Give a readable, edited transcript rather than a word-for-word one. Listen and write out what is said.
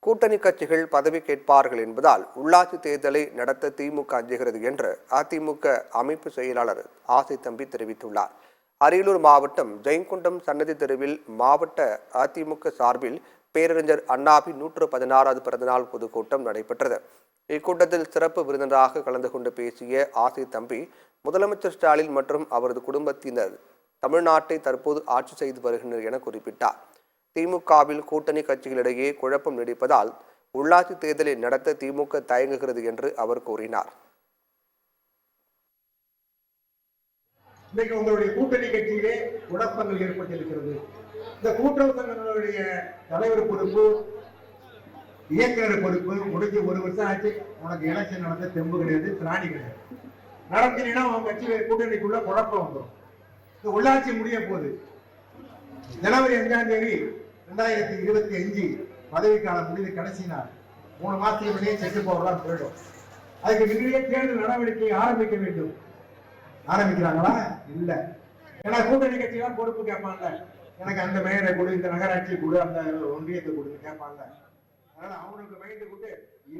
கூட்டணி கட்சிகள் பதவி கேட்பார்கள் என்பதால் உள்ளாட்சி தேர்தலை நடத்த திமுக அஞ்சுகிறது என்று அதிமுக அமைப்பு செயலாளர் ஆசை தம்பி தெரிவித்துள்ளார். அரியலூர் மாவட்டம் ஜெயங்கொண்டம் சன்னதி தெருவில் மாவட்ட அதிமுக சார்பில் பேரறிஞர் அண்ணாவின் 116வது பிறந்தநாள் பொதுக்கூட்டம் நடைபெற்றது. இக்கூட்டத்தில் சிறப்பு விருந்தினராக கலந்து கொண்டு பேசிய ஆசை தம்பி, முதலமைச்சர் ஸ்டாலின் மற்றும் அவரது குடும்பத்தினர் தமிழ்நாட்டை தற்போது ஆட்சி செய்து வருகின்றனர் என குறிப்பிட்டார். திமுகவில் கூட்டணி கட்சிகளிடையே குழப்பம் நீடிப்பதால் உள்ளாட்சி தேர்தலை நடத்த திமுக தயங்குகிறது என்று அவர் கூறினார். இன்னைக்கு உங்களுடைய கூட்டணி கட்சியிலே குழப்பங்கள் ஏற்பட்டிருக்கிறது. இந்த கூட்டுறவு சங்கங்களுடைய தலைவர் பொறுப்பு, இயக்குநர் பொறுப்பு முடிஞ்சு 1 வருஷம் ஆச்சு. உனக்கு எலெக்ஷன் நடந்த தெம்பு கிடையாது, திராணி கிடையாது. நடத்தினா உங்க கட்சி கூட்டணிக்குள்ள குழப்பம் வந்துடும். இந்த உள்ளாட்சி முடிய போகுது. ஜனவரி 5ஆம் தேதி 2025 பதவிக்காலம் முடிவு கடைசி நாள். 3 மாசத்துக்கு முன்னே செட்டு போகலாம் போயிடும். அதுக்கு முன்னே தேர்தல் நடவடிக்கை ஆரம்பிக்க வேண்டும். ஆரம்பிக்கிறாங்களா? இல்ல. ஏன்னா கூட்டணி கட்சி தான் பொறுப்பு கேட்பாங்க. எனக்கு அந்த மேயரை கொடு, இந்த நகராட்சி கொடு, அந்த ஒன்றியத்தை கொடுத்து கேட்பாங்க. அதனால அவனுக்கு மைண்டு கொண்டு இந்த